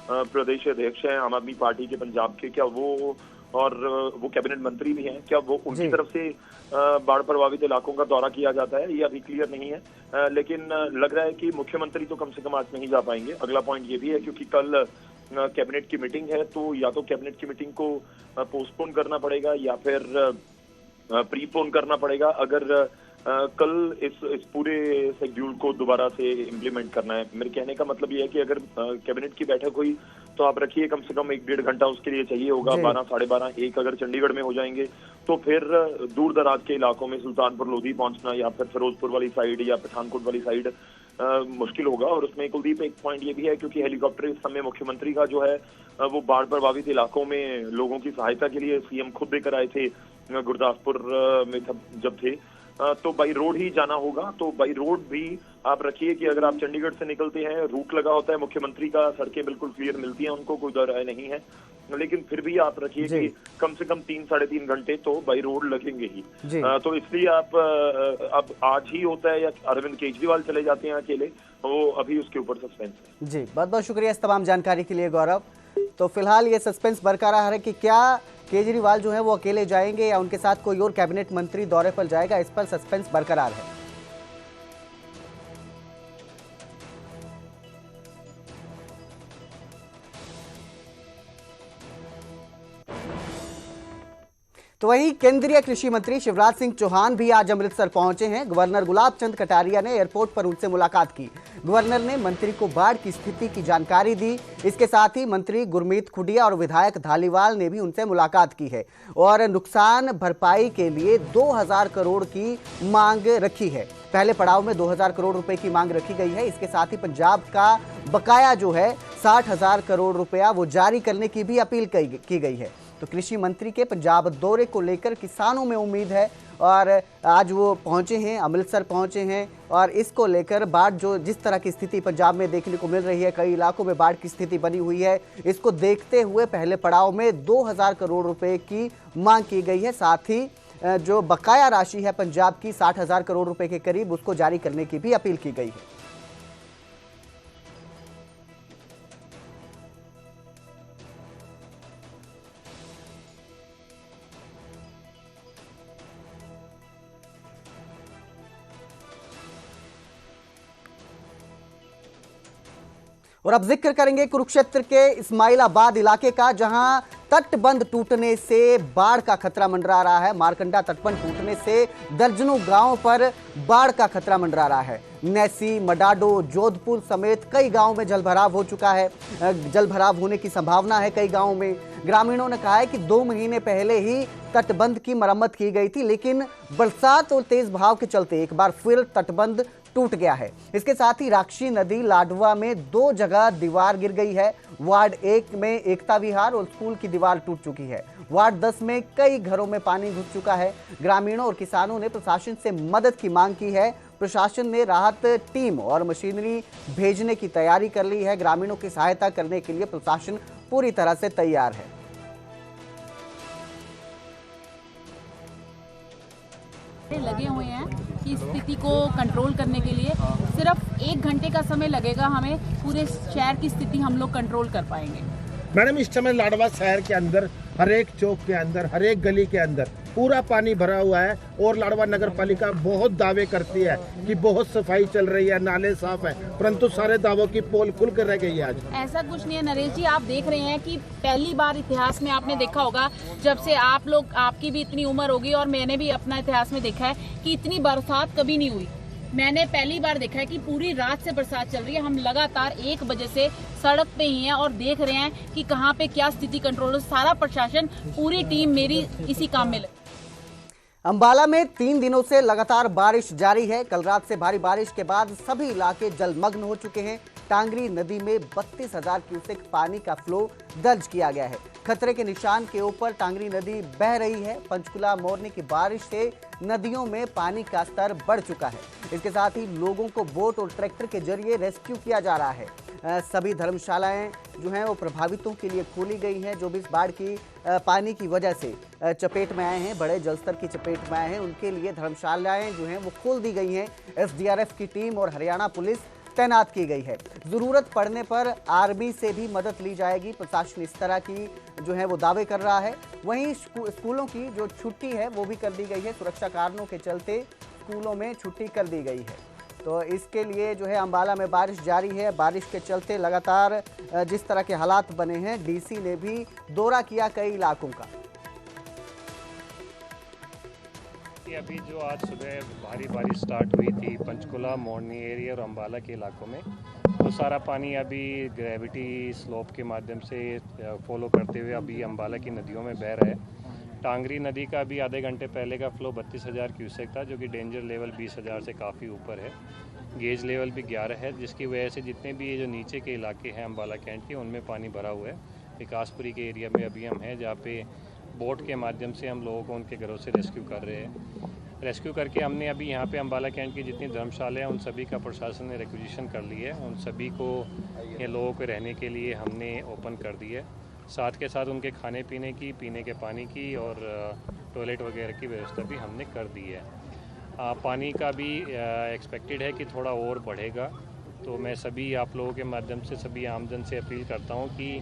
प्रदेश अध्यक्ष हैं आम आदमी पार्टी के पंजाब के, क्या वो और वो कैबिनेट मंत्री भी हैं, क्या वो उनकी तरफ से बाढ़ प्रभावित इलाकों का दौरा किया जाता है, ये अभी क्लियर नहीं है। लेकिन लग रहा है कि मुख्यमंत्री तो कम से कम आज नहीं जा पाएंगे। अगला पॉइंट ये भी है क्योंकि कल कैबिनेट की मीटिंग है, तो या तो कैबिनेट की मीटिंग को पोस्टपोन करना पड़ेगा या फिर प्रीपोन करना पड़ेगा अगर कल इस पूरे शेड्यूल को दोबारा से इम्प्लीमेंट करना है। मेरे कहने का मतलब ये है कि अगर कैबिनेट की बैठक हुई तो आप रखिए कम से कम 1-1.5 घंटा उसके लिए चाहिए होगा। 12, 12:30, 1 अगर चंडीगढ़ में हो जाएंगे तो फिर दूर दराज के इलाकों में सुल्तानपुर लोधी पहुंचना या फिर फिरोजपुर वाली साइड या पठानकोट वाली साइड मुश्किल होगा। और उसमें कुलदीप एक पॉइंट ये भी है क्योंकि हेलीकॉप्टर इस समय मुख्यमंत्री का जो है वो बाढ़ प्रभावित इलाकों में लोगों की सहायता के लिए सीएम खुद देकर आए थे गुरदासपुर में जब थे, तो बाई रोड ही जाना होगा। तो बाई रोड भी आप रखिए कि अगर आप चंडीगढ़ से निकलते हैं, रूट लगा होता है मुख्यमंत्री का, सड़कें बिल्कुल क्लियर मिलती हैं उनको, कोई डर नहीं है, लेकिन फिर भी आप रखिए कि कम से कम 3-3.5 घंटे तो बाई रोड लगेंगे ही। तो इसलिए आप अब आज ही होता है या अरविंद केजरीवाल चले जाते हैं अकेले, वो अभी उसके ऊपर सस्पेंस है। जी, बहुत बहुत शुक्रिया इस तमाम जानकारी के लिए गौरव। तो फिलहाल ये सस्पेंस बरकरार है कि क्या केजरीवाल जो है वो अकेले जाएंगे या उनके साथ कोई और कैबिनेट मंत्री दौरे पर जाएगा, इस पर सस्पेंस बरकरार है। तो वहीं केंद्रीय कृषि मंत्री शिवराज सिंह चौहान भी आज अमृतसर पहुंचे हैं। गवर्नर गुलाब चंद कटारिया ने एयरपोर्ट पर उनसे मुलाकात की। गवर्नर ने मंत्री को बाढ़ की स्थिति की जानकारी दी। इसके साथ ही मंत्री गुरमीत खुडिया और विधायक धालीवाल ने भी उनसे मुलाकात की है और नुकसान भरपाई के लिए 2000 करोड़ की मांग रखी है। पहले पड़ाव में 2000 करोड़ रुपए की मांग रखी गई है। इसके साथ ही पंजाब का बकाया जो है 60,000 करोड़ रुपया वो जारी करने की भी अपील की गई है। तो कृषि मंत्री के पंजाब दौरे को लेकर किसानों में उम्मीद है और आज वो पहुंचे हैं, अमृतसर पहुंचे हैं और इसको लेकर बाढ़ जो जिस तरह की स्थिति पंजाब में देखने को मिल रही है, कई इलाकों में बाढ़ की स्थिति बनी हुई है, इसको देखते हुए पहले पड़ाव में 2000 करोड़ रुपए की मांग की गई है। साथ ही जो बकाया राशि है पंजाब की 60,000 करोड़ रुपए के करीब, उसको जारी करने की भी अपील की गई है। और अब जिक्र करेंगे कुरुक्षेत्र के इस्माइलाबाद इलाके का, जहां तटबंध टूटने से बाढ़ का खतरा मंडरा रहा है। मारकंडा तटबंध टूटने से दर्जनों गांवों पर बाढ़ का खतरा मंडरा रहा है। नैसी, मडाडो, जोधपुर समेत कई गांवों में जलभराव हो चुका है। जलभराव होने की संभावना है कई गांवों में। ग्रामीणों ने कहा है कि 2 महीने पहले ही तटबंध की मरम्मत की गई थी, लेकिन बरसात और तेज बहाव के चलते एक बार फिर तटबंध टूट गया है। इसके साथ ही राक्षी नदी लाडवा में 2 जगह दीवार गिर गई है। वार्ड 1 में एकता विहार और स्कूल की दीवार टूट चुकी है। वार्ड 10 में कई घरों में पानी घुस चुका है। ग्रामीणों और किसानों ने प्रशासन से मदद की मांग की है। प्रशासन ने राहत टीम और मशीनरी भेजने की तैयारी कर ली है। ग्रामीणों की सहायता करने के लिए प्रशासन पूरी तरह से तैयार है। लगे हुए हैं कि स्थिति को कंट्रोल करने के लिए सिर्फ 1 घंटे का समय लगेगा, हमें पूरे शहर की स्थिति हम लोग कंट्रोल कर पाएंगे। मैडम, इस समय लाडवा शहर के अंदर हर एक चौक के अंदर, हर एक गली के अंदर पूरा पानी भरा हुआ है और लाडवा नगर पालिका बहुत दावे करती है कि बहुत सफाई चल रही है, नाले साफ है, परंतु सारे दावों की पोल खुल कर रह गई है। आज ऐसा कुछ नहीं है नरेश जी, आप देख रहे हैं कि पहली बार इतिहास में आपने देखा होगा, जब से आप लोग, आपकी भी इतनी उम्र होगी और मैंने भी अपना इतिहास में देखा है कि इतनी बरसात कभी नहीं हुई। मैंने पहली बार देखा है कि पूरी रात से बरसात चल रही है। हम लगातार 1 बजे से सड़क पे ही हैं और देख रहे हैं कि कहाँ पे क्या स्थिति कंट्रोल। सारा प्रशासन, पूरी टीम मेरी इसी काम में लगी। अंबाला में 3 दिनों से लगातार बारिश जारी है। कल रात से भारी बारिश के बाद सभी इलाके जलमग्न हो चुके हैं। टांगरी नदी में 32,000 क्यूसेक पानी का फ्लो दर्ज किया गया है। खतरे के निशान के ऊपर टांगरी नदी बह रही है। पंचकुला मोरनी की बारिश से नदियों में पानी का स्तर बढ़ चुका है। इसके साथ ही लोगों को बोट और ट्रैक्टर के जरिए रेस्क्यू किया जा रहा है। सभी धर्मशालाएं जो हैं वो प्रभावितों के लिए खोली गई हैं, जो भी इस बाढ़ की पानी की वजह से चपेट में आए हैं, बड़े जलस्तर की चपेट में आए हैं, उनके लिए धर्मशालाएं जो हैं वो खोल दी गई हैं। एसडीआरएफ की टीम और हरियाणा पुलिस तैनात की गई है। जरूरत पड़ने पर आर्मी से भी मदद ली जाएगी। प्रशासन इस तरह की जो है वो दावे कर रहा है। वहीं स्कूलों की जो छुट्टी है वो भी कर दी गई है। सुरक्षा कारणों के चलते स्कूलों में छुट्टी कर दी गई है। तो इसके लिए जो है अंबाला में बारिश जारी है। बारिश के चलते लगातार जिस तरह के हालात बने हैं, डीसी ने भी दौरा किया कई इलाकों का। अभी जो आज सुबह भारी बारिश स्टार्ट हुई थी पंचकुला, मोरनी एरिया और अंबाला के इलाकों में, वो सारा पानी अभी ग्रेविटी स्लोप के माध्यम से फॉलो करते हुए अभी अंबाला की नदियों में बह रहा है। टांगरी नदी का अभी आधे घंटे पहले का फ्लो 32,000 क्यूसेक था, जो कि डेंजर लेवल 20,000 से काफ़ी ऊपर है। गेज लेवल भी 11 है, जिसकी वजह से जितने भी ये जो नीचे के इलाके हैं अंबाला कैंट के, उनमें पानी भरा हुआ है। विकासपुरी के एरिया में अभी हम हैं, जहाँ पे बोट के माध्यम से हम लोगों को उनके घरों से रेस्क्यू कर रहे हैं। रेस्क्यू करके हमने अभी यहाँ पे अंबाला कैंट की जितनी धर्मशाला हैं उन सभी का प्रशासन ने रिक्विजिशन कर ली है। उन सभी को ये लोगों के रहने के लिए हमने ओपन कर दी है। साथ के साथ उनके खाने पीने की, पीने के पानी की और टॉयलेट वगैरह की व्यवस्था भी हमने कर दी है। पानी का भी एक्सपेक्टेड है कि थोड़ा और बढ़ेगा। तो मैं सभी आप लोगों के माध्यम से सभी आमजन से अपील करता हूँ कि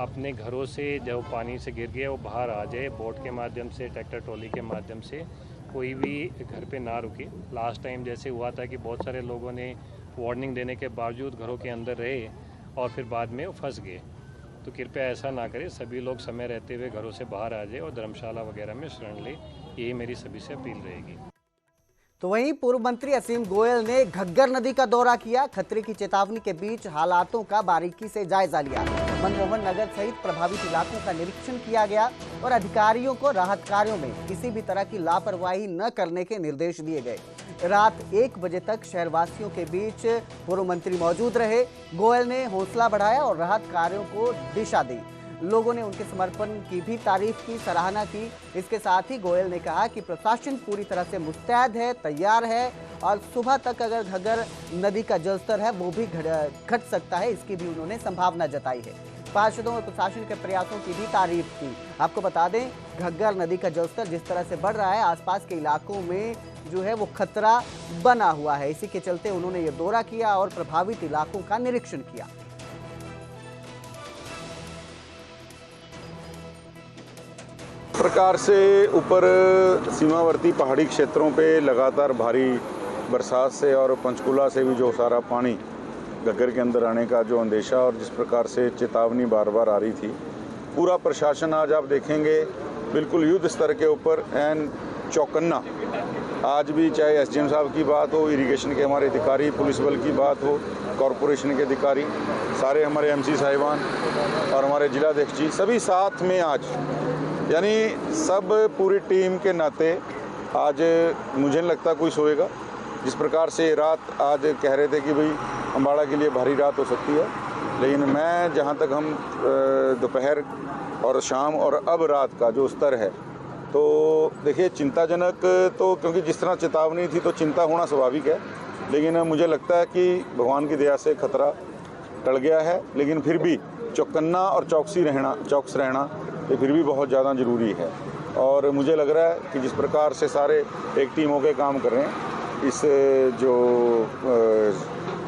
अपने घरों से जो पानी से गिर गया वो बाहर आ जाए। बोट के माध्यम से, ट्रैक्टर ट्रॉली के माध्यम से कोई भी घर पे ना रुके। लास्ट टाइम जैसे हुआ था कि बहुत सारे लोगों ने वार्निंग देने के बावजूद घरों के अंदर रहे और फिर बाद में वो फंस गए। तो कृपया ऐसा ना करें, सभी लोग समय रहते हुए घरों से बाहर आ जाए और धर्मशाला वगैरह में शरण ले। यही मेरी सभी से अपील रहेगी। तो वहीं पूर्व मंत्री असीम गोयल ने घग्गर नदी का दौरा किया। खतरे की चेतावनी के बीच हालातों का बारीकी से जायजा लिया। मनमोहन नगर सहित प्रभावित इलाकों का निरीक्षण किया गया और अधिकारियों को राहत कार्यों में किसी भी तरह की लापरवाही न करने के निर्देश दिए गए। रात 1 बजे तक शहरवासियों के बीच पूर्व मंत्री मौजूद रहे। गोयल ने हौसला बढ़ाया और राहत कार्यों को दिशा दी। लोगों ने उनके समर्पण की भी तारीफ की, सराहना की। इसके साथ ही गोयल ने कहा कि प्रशासन पूरी तरह से मुस्तैद है, तैयार है और सुबह तक अगर घग्गर नदी का जलस्तर है वो भी घट सकता है, इसकी भी उन्होंने संभावना जताई है। पार्षदों और प्रशासन के प्रयासों की भी तारीफ की। आपको बता दें, घग्गर नदी का जलस्तर जिस तरह से बढ़ रहा है, आसपास के इलाकों में जो है वो खतरा बना हुआ है। इसी के चलते उन्होंने ये दौरा किया और प्रभावित इलाकों का निरीक्षण किया। प्रकार से ऊपर सीमावर्ती पहाड़ी क्षेत्रों पे लगातार भारी बरसात से और पंचकुला से भी जो सारा पानी घग्गर के अंदर आने का जो अंदेशा और जिस प्रकार से चेतावनी बार बार आ रही थी, पूरा प्रशासन आज आप देखेंगे बिल्कुल युद्ध स्तर के ऊपर एंड चौकन्ना। आज भी चाहे एसडीएम साहब की बात हो, इरिगेशन के हमारे अधिकारी, पुलिस बल की बात हो, कॉरपोरेशन के अधिकारी, सारे हमारे एमसी साहिबान और हमारे जिलाध्यक्ष जी, सभी साथ में आज, यानी सब पूरी टीम के नाते आज मुझे नहीं लगता कोई सोएगा। जिस प्रकार से रात आज कह रहे थे कि भाई अम्बाड़ा के लिए भारी रात हो सकती है, लेकिन मैं जहां तक हम दोपहर और शाम और अब रात का जो स्तर है, तो देखिए चिंताजनक, तो क्योंकि जिस तरह चेतावनी थी तो चिंता होना स्वाभाविक है, लेकिन मुझे लगता है कि भगवान की दया से खतरा टल गया है। लेकिन फिर भी चौकन्ना और चौकस रहना ये फिर भी बहुत ज़्यादा ज़रूरी है। और मुझे लग रहा है कि जिस प्रकार से सारे एक टीम होकर काम कर रहे हैं, इस जो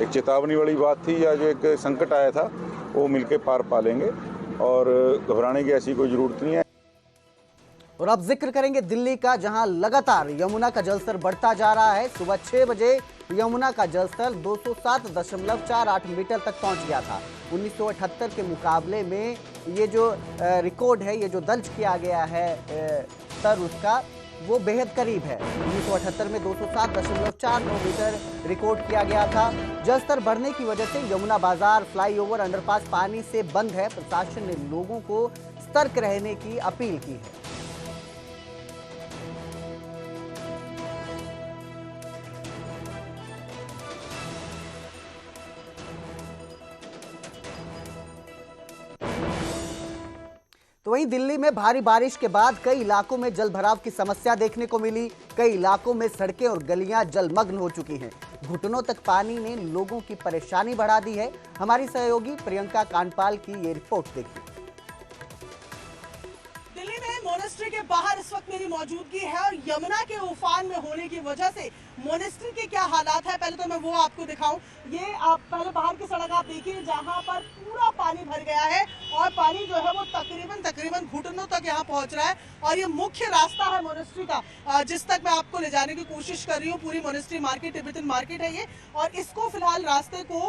एक चेतावनी वाली बात थी या जो एक संकट आया था, वो मिलके पार पा लेंगे और घबराने की ऐसी कोई ज़रूरत नहीं है। और अब जिक्र करेंगे दिल्ली का, जहां लगातार यमुना का जलस्तर बढ़ता जा रहा है। सुबह 6 बजे यमुना का जलस्तर 207.48 मीटर तक पहुंच गया था। 1978 के मुकाबले में ये जो रिकॉर्ड है, ये जो दर्ज किया गया है स्तर उसका, वो बेहद करीब है। 1978 में 207.49 मीटर रिकॉर्ड किया गया था। जलस्तर बढ़ने की वजह से यमुना बाजार, फ्लाईओवर, अंडरपास पानी से बंद है। प्रशासन ने लोगों को सतर्क रहने की अपील की है। तो वहीं दिल्ली में भारी बारिश के बाद कई इलाकों में जलभराव की समस्या देखने को मिली। कई इलाकों में सड़कें और गलियां जलमग्न हो चुकी हैं। घुटनों तक पानी ने लोगों की परेशानी बढ़ा दी है। हमारी सहयोगी प्रियंका कांडपाल की ये रिपोर्ट देखिए। दिल्ली में मोनेस्ट्री के बाहर इस वक्त मेरी मौजूदगी है और यमुना के उफान में होने की वजह से मोनेस्ट्री के क्या हालात है पहले तो मैं वो आपको दिखाऊं। ये आप पहले बाहर की सड़क आप देखिए जहां पर पूरा पानी भर गया है और पानी जो है वो तकरीबन घुटनों तक यहाँ पहुंच रहा है और ये मुख्य रास्ता है मोनेस्ट्री का जिस तक मैं आपको ले जाने की कोशिश कर रही हूँ। पूरी मोनेस्ट्री मार्केट तिब्बतन मार्केट है ये और इसको फिलहाल रास्ते को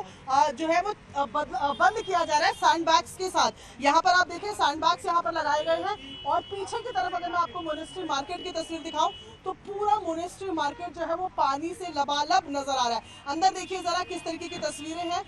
जो है वो बंद किया जा रहा है सैंड बैग्स के साथ। यहाँ पर आप देखें सैंड बैग्स यहाँ पर लगाए गए हैं और पीछे की तरफ अगर मैं आपको मोनेस्ट्री मार्केट की तस्वीर दिखाऊं तो पूरा मोनेस्ट्री मार्केट जो है वो पानी से लबालब नजर आ रहा है। अंदर देखिए जरा किस तरीके की तस्वीरें हैं।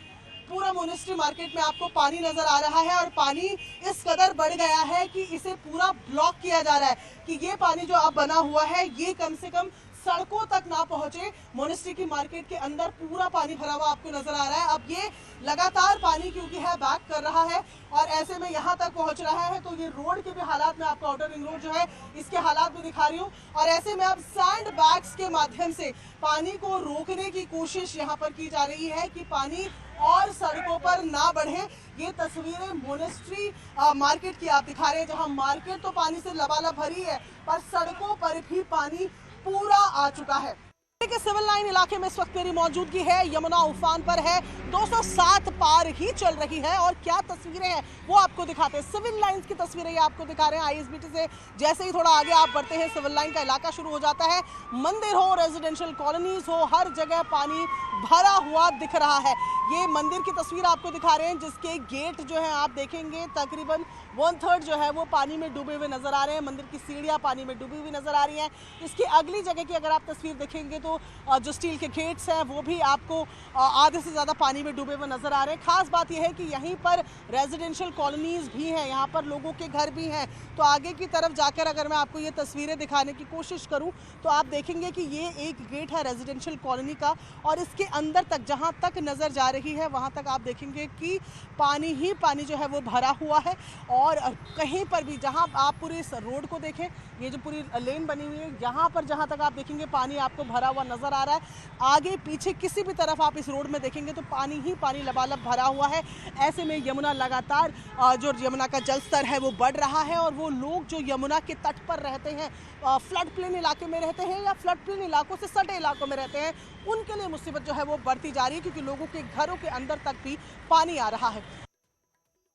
पूरा मोनेस्ट्री मार्केट में आपको पानी नजर आ रहा है और पानी इस कदर बढ़ गया है कि इसे पूरा ब्लॉक किया जा रहा है कि ये पानी जो अब बना हुआ है ये कम से कम सड़कों तक ना पहुंचे। मोनेस्ट्री की मार्केट के अंदर पूरा पानी भरा हुआ आपको नजर आ रहा है। अब ये लगातार पानी क्योंकि है बैक कर रहा है और ऐसे में यहाँ तक पहुंच रहा है तो ये रोड के भी हालात में आपको आउटर रिंग रोड जो है इसके हालात भी दिखा रही हूँ और ऐसे में अब सैंड बैग्स के माध्यम से पानी को रोकने की कोशिश यहाँ पर की जा रही है कि पानी और सड़कों पर ना बढ़े। ये तस्वीरें मोनेस्ट्री मार्केट की आप दिखा रहे हैं जहाँ मार्केट तो पानी से लबालब भरी है पर सड़कों पर भी पानी पूरा आ चुका है। के सिविल लाइन इलाके में इस वक्त मेरी मौजूदगी है। यमुना उफान पर है, 207 पार ही चल रही है और क्या तस्वीरें हैं वो आपको दिखाते हैं। सिविल लाइंस की तस्वीरें ये आपको दिखा रहे हैं। आईएसबीटी से जैसे ही थोड़ा आगे आप बढ़ते हैं सिविल लाइन का इलाका शुरू हो जाता है। मंदिर हो, रेजिडेंशियल कॉलोनीज हो, हर जगह पानी भरा हुआ दिख रहा है। ये मंदिर की तस्वीर आपको दिखा रहे हैं जिसके गेट जो है आप देखेंगे तकरीबन 1/3 जो है वो पानी में डूबे हुए नजर आ रहे हैं। मंदिर की सीढ़ियां पानी में डूबी हुई नजर आ रही हैं। इसकी अगली जगह की अगर आप तस्वीर देखेंगे तो जो स्टील के गेट्स हैं वो भी आपको आधे से ज़्यादा पानी में डूबे हुए नज़र आ रहे हैं। खास बात यह है कि यहीं पर रेजिडेंशियल कॉलोनीज़ भी हैं, यहाँ पर लोगों के घर भी हैं। तो आगे की तरफ जाकर अगर मैं आपको ये तस्वीरें दिखाने की कोशिश करूँ तो आप देखेंगे कि ये एक गेट है रेजिडेंशियल कॉलोनी का और इसके अंदर तक जहाँ तक नज़र जा रही है वहाँ तक आप देखेंगे कि पानी ही पानी जो है वो भरा हुआ है। और कहीं पर भी जहाँ आप पूरी इस रोड को देखें, ये जो पूरी लेन बनी हुई है यहाँ पर जहाँ तक आप देखेंगे पानी आपको भरा हुआ नजर आ रहा है। आगे पीछे किसी भी तरफ आप इस रोड में देखेंगे तो पानी ही पानी लबालब भरा हुआ है। ऐसे में यमुना लगातार जो यमुना का जल स्तर है वो बढ़ रहा है और वो लोग जो यमुना के तट पर रहते हैं, फ्लड प्लेन इलाके में रहते हैं या फ्लड प्लेन इलाकों से सटे इलाकों में रहते हैं, उनके लिए मुसीबत जो है वो बढ़ती जा रही है क्योंकि लोगों के घरों के अंदर तक भी पानी आ रहा है।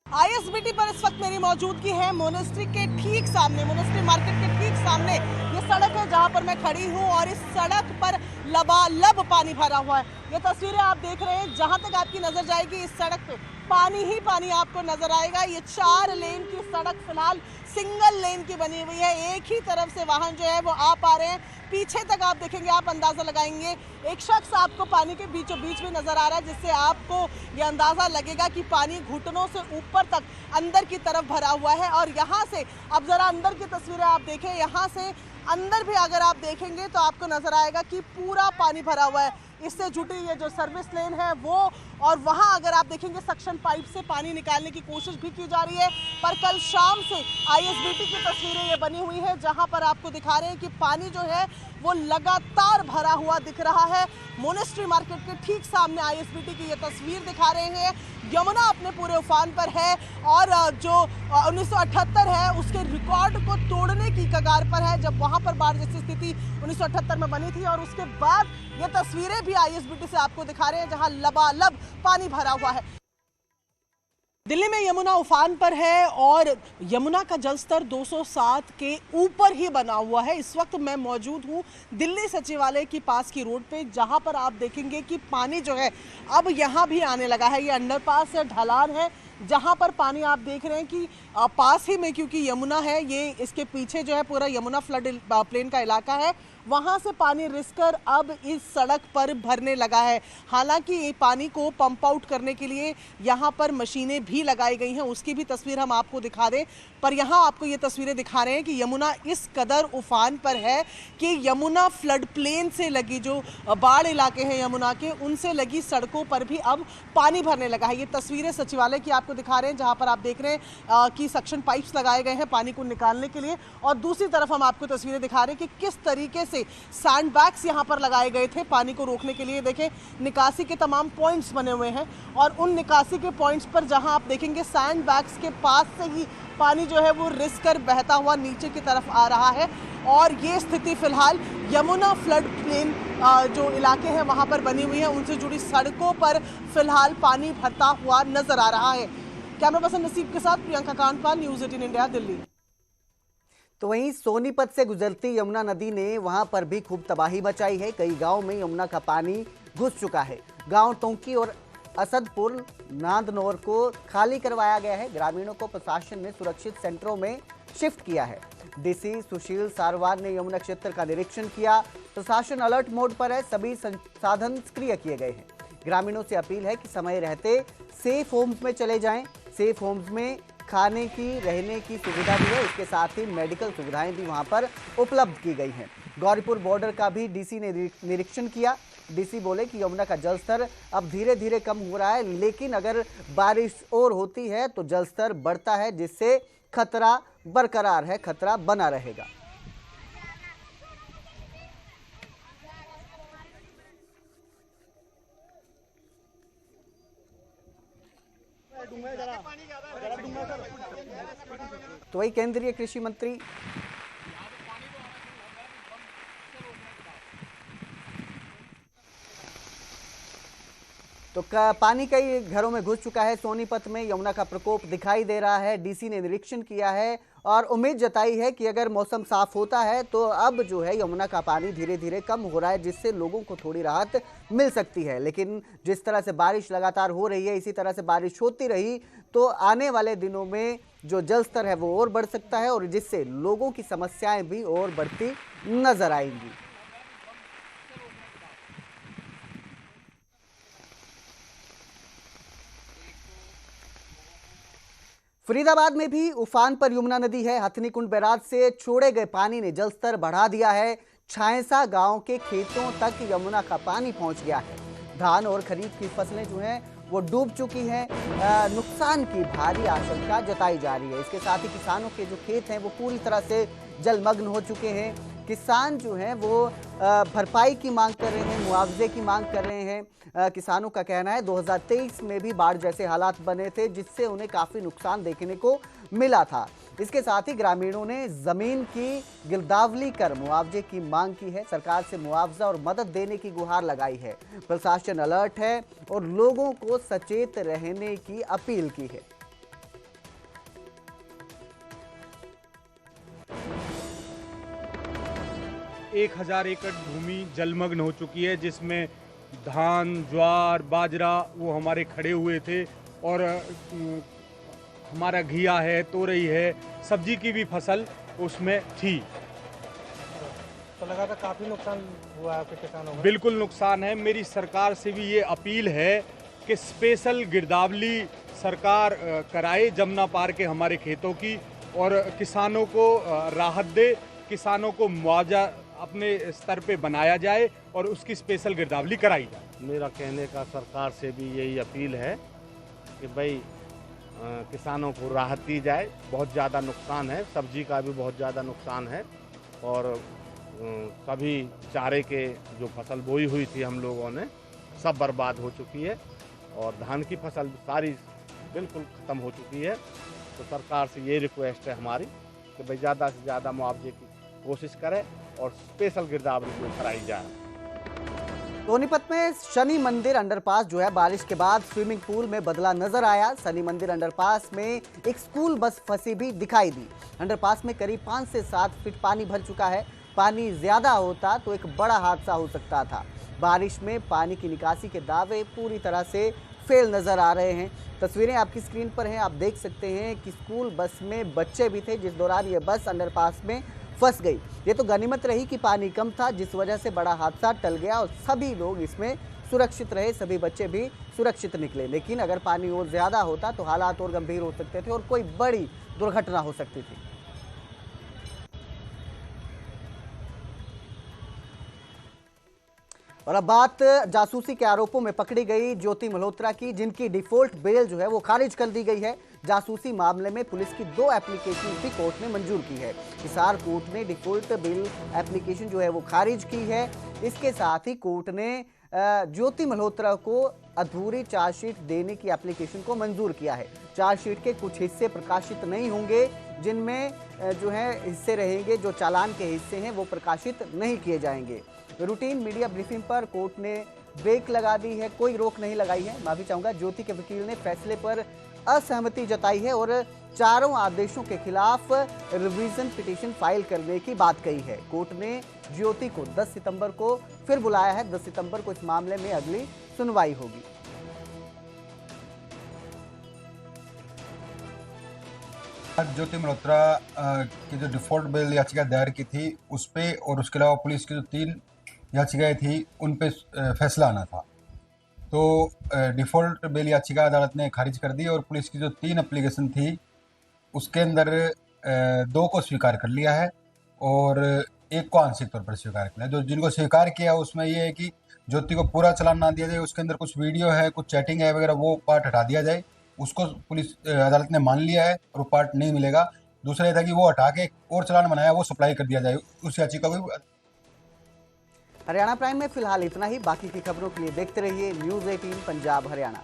आईएसबीटी पर इस वक्त मेरी मौजूदगी है। मोनेस्ट्री के ठीक सामने, मोनेस्ट्री मार्केट के ठीक सामने ये सड़क है जहां पर मैं खड़ी हूं और इस सड़क पर लबालब पानी भरा हुआ है। ये तस्वीरें आप देख रहे हैं, जहां तक आपकी नजर जाएगी इस सड़क पे पानी ही पानी आपको नजर आएगा। ये 4 लेन की सड़क फिलहाल सिंगल लेन की बनी हुई है, एक ही तरफ से वाहन जो है वो आ पा रहे हैं। पीछे तक आप देखेंगे, आप अंदाजा लगाएंगे, एक शख्स आपको पानी के बीचों बीच में नजर आ रहा है जिससे आपको ये अंदाजा लगेगा कि पानी घुटनों से ऊपर तक अंदर की तरफ भरा हुआ है। और यहाँ से अब जरा अंदर की तस्वीरें आप देखें, यहाँ से अंदर भी अगर आप देखेंगे तो आपको नजर आएगा कि पूरा पानी भरा हुआ है। इससे जुटी ये जो सर्विस लेन है वो और वहाँ अगर आप देखेंगे सक्शन पाइप से पानी निकालने की कोशिश भी की जा रही है। पर कल शाम से आईएसबीटी की तस्वीरें ये बनी हुई है जहाँ पर आपको दिखा रहे हैं कि पानी जो है वो लगातार भरा हुआ दिख रहा है। मोनेस्ट्री मार्केट के ठीक सामने आईएसबीटी की ये तस्वीर दिखा रहे हैं। यमुना अपने पूरे उफान पर है और जो 1978 है उसके रिकॉर्ड को तोड़ने की कगार पर है, जब वहाँ पर बाढ़ जैसी स्थिति 1978 में बनी थी। और उसके बाद ये तस्वीरें भी आईएसबीटी से आपको दिखा रहे हैं जहाँ लबालब पानी भरा हुआ है। दिल्ली में यमुना उफान पर है और यमुना का जलस्तर 207 के ऊपर ही बना हुआ है। इस वक्त मैं मौजूद हूँ दिल्ली सचिवालय के पास की रोड पे, जहाँ पर आप देखेंगे कि पानी जो है अब यहाँ भी आने लगा है। ये अंडरपास है, ढलान है, जहाँ पर पानी आप देख रहे हैं कि पास ही में, क्योंकि यमुना है, ये इसके पीछे जो है पूरा यमुना फ्लड प्लेन का इलाका है, वहाँ से पानी रिसकर अब इस सड़क पर भरने लगा है। हालांकि पानी को पंप आउट करने के लिए यहाँ पर मशीनें भी लगाई गई हैं, उसकी भी तस्वीर हम आपको दिखा दें। पर यहाँ आपको ये तस्वीरें दिखा रहे हैं कि यमुना इस कदर उफान पर है कि यमुना फ्लड प्लेन से लगी जो बाढ़ इलाके हैं यमुना के, उनसे लगी सड़कों पर भी अब पानी भरने लगा है। ये तस्वीरें सचिवालय की आपको दिखा रहे हैं जहाँ पर आप देख रहे हैं कि सक्शन पाइप्स लगाए गए हैं पानी को निकालने के लिए। और दूसरी तरफ हम आपको तस्वीरें दिखा रहे हैं कि किस तरीके से से सैंड बैग्स यहाँ पर लगाए गए थे पानी को रोकने के लिए। देखें, निकासी के तमाम पॉइंट्स बने हुए हैं और उन निकासी के पॉइंट्स पर जहाँ आप देखेंगे सैंड बैग्स के पास से ही पानी जो है वो रिस कर बहता हुआ नीचे की तरफ आ रहा है। और ये स्थिति फिलहाल यमुना फ्लड प्लेन जो इलाके हैं वहाँ पर बनी हुई है, उनसे जुड़ी सड़कों पर फिलहाल पानी भरता हुआ नजर आ रहा है। कैमरा पर्सन नसीब के साथ प्रियंका कांडपाल, न्यूज़ 18 इंडिया, दिल्ली। तो वहीं सोनीपत से गुजरती यमुना नदी ने वहां पर भी खूब तबाही मचाई है। कई गांव में यमुना का पानी घुस चुका है। गांव टोंकी और असदपुर नांदनौर को खाली करवाया गया है। ग्रामीणों को प्रशासन ने सुरक्षित सेंटरों में शिफ्ट किया है। डीसी सुशील सारवार ने यमुना क्षेत्र का निरीक्षण किया। प्रशासन अलर्ट मोड पर है। सभी संसाधन सक्रिय किए गए हैं। ग्रामीणों से अपील है कि समय रहते सेफ होम्स में चले जाएं। सेफ होम्स में खाने की, रहने की सुविधा भी है। इसके साथ ही मेडिकल सुविधाएं भी वहां पर उपलब्ध की गई हैं। गौरीपुर बॉर्डर का भी डीसी ने निरीक्षण किया। डीसी बोले कि यमुना का जलस्तर अब धीरे धीरे कम हो रहा है, लेकिन अगर बारिश और होती है तो जलस्तर बढ़ता है, जिससे खतरा बरकरार है, खतरा बना रहेगा। तो वही केंद्रीय कृषि मंत्री तो पानी कई घरों में घुस चुका है। सोनीपत में यमुना का प्रकोप दिखाई दे रहा है। डीसी ने निरीक्षण किया है और उम्मीद जताई है कि अगर मौसम साफ होता है तो अब जो है यमुना का पानी धीरे धीरे कम हो रहा है, जिससे लोगों को थोड़ी राहत मिल सकती है। लेकिन जिस तरह से बारिश लगातार हो रही है, इसी तरह से बारिश होती रही तो आने वाले दिनों में जो जल स्तर है वो और बढ़ सकता है और जिससे लोगों की समस्याएं भी और बढ़ती नजर आएंगी। फरीदाबाद में भी उफान पर यमुना नदी है। हथनीकुंड बैराज से छोड़े गए पानी ने जलस्तर बढ़ा दिया है। छायसा गांव के खेतों तक यमुना का पानी पहुंच गया है। धान और खरीफ की फसलें जो हैं वो डूब चुकी हैं। नुकसान की भारी आशंका जताई जा रही है। इसके साथ ही किसानों के जो खेत हैं वो पूरी तरह से जलमग्न हो चुके हैं। किसान जो हैं वो भरपाई की मांग कर रहे हैं, मुआवजे की मांग कर रहे हैं। किसानों का कहना है 2023 में भी बाढ़ जैसे हालात बने थे, जिससे उन्हें काफ़ी नुकसान देखने को मिला था। इसके साथ ही ग्रामीणों ने ज़मीन की गिरदावरी कर मुआवजे की मांग की है। सरकार से मुआवजा और मदद देने की गुहार लगाई है। प्रशासन अलर्ट है और लोगों को सचेत रहने की अपील की है। एक 1000 एकड़ भूमि जलमग्न हो चुकी है, जिसमें धान, ज्वार, बाजरा वो हमारे खड़े हुए थे और हमारा घिया है, तोरई है, सब्जी की भी फसल उसमें थी। तो लगा था काफ़ी नुकसान हुआ है आपके किसानों को? बिल्कुल नुकसान है। मेरी सरकार से भी ये अपील है कि स्पेशल गिरदावरी सरकार कराए जमुना पार के हमारे खेतों की और किसानों को राहत दे, किसानों को मुआवजा अपने स्तर पे बनाया जाए और उसकी स्पेशल गिरदावरी कराई जाए। मेरा कहने का सरकार से भी यही अपील है कि भाई किसानों को राहत दी जाए। बहुत ज़्यादा नुकसान है, सब्जी का भी बहुत ज़्यादा नुकसान है और सभी चारे के जो फसल बोई हुई थी हम लोगों ने सब बर्बाद हो चुकी है और धान की फसल सारी बिल्कुल ख़त्म हो चुकी है। तो सरकार से ये रिक्वेस्ट है हमारी कि भाई ज़्यादा से ज़्यादा मुआवजे की कोशिश करें और स्पेशल गिरदावरी कराई जाए। सोनीपत में शनि मंदिर अंडरपास जो है बारिश के बाद स्विमिंग पूल में बदला नजर आया। शनि मंदिर अंडरपास में एक स्कूल बस फंसी भी दिखाई दी। अंडरपास में करीब 5 से 7 फीट पानी भर चुका है। पानी ज्यादा होता तो एक बड़ा हादसा हो सकता था। बारिश में पानी की निकासी के दावे पूरी तरह से फेल नजर आ रहे हैं। तस्वीरें आपकी स्क्रीन पर हैं, आप देख सकते हैं कि स्कूल बस में बच्चे भी थे जिस दौरान ये बस अंडरपास में फंस गई। ये तो गनीमत रही कि पानी कम था, जिस वजह से बड़ा हादसा टल गया और सभी लोग इसमें सुरक्षित रहे, सभी बच्चे भी सुरक्षित निकले। लेकिन अगर पानी और ज़्यादा होता तो हालात और गंभीर हो सकते थे और कोई बड़ी दुर्घटना हो सकती थी। और अब बात जासूसी के आरोपों में पकड़ी गई ज्योति मल्होत्रा की, जिनकी डिफॉल्ट बेल जो है वो खारिज कर दी गई है। जासूसी मामले में पुलिस की 2 एप्लीकेशन भी कोर्ट ने मंजूर की है। हिसार कोर्ट ने डिफॉल्ट बिल एप्लीकेशन जो है वो खारिज की है। इसके साथ ही कोर्ट ने ज्योति मल्होत्रा को अधूरी चार्जशीट देने की एप्लीकेशन को मंजूर किया है। चार्जशीट के कुछ हिस्से प्रकाशित नहीं होंगे, जिनमें जो है हिस्से रहेंगे, जो चालान के हिस्से हैं वो प्रकाशित नहीं किए जाएंगे। रूटीन मीडिया ब्रीफिंग पर कोर्ट ने ब्रेक लगा दी है, कोई रोक नहीं लगाई है। माफी चाहूंगा, ज्योति के वकील ने फैसले पर असहमति जताई है और चारों आदेशों के खिलाफ रिवीजन पिटीशन फाइल करने की बात कही है। कोर्ट ने ज्योति को 10 सितंबर को फिर बुलाया है। 10 सितंबर को इस मामले में अगली सुनवाई होगी। ज्योति मल्होत्रा की जो डिफॉल्ट बेल याचिका दायर की थी उस पे और उसके अलावा पुलिस की जो 3 याचिकाएं थी उन पे फैसला आना था। तो डिफॉल्ट बेल याचिका अदालत ने खारिज कर दी और पुलिस की जो 3 एप्लीकेशन थी उसके अंदर 2 को स्वीकार कर लिया है और 1 को आंशिक तौर पर स्वीकार किया है। जो जिनको स्वीकार किया उसमें ये है कि ज्योति को पूरा चालान ना दिया जाए, उसके अंदर कुछ वीडियो है, कुछ चैटिंग है वगैरह, वो पार्ट हटा दिया जाए। उसको पुलिस अदालत ने मान लिया है और वो पार्ट नहीं मिलेगा। दूसरा ये था कि वो हटा के और चालान बनाया वो सप्लाई कर दिया जाए उस याचिका को। हरियाणा प्राइम में फिलहाल इतना ही। बाकी की खबरों के लिए देखते रहिए न्यूज़ 18 पंजाब हरियाणा।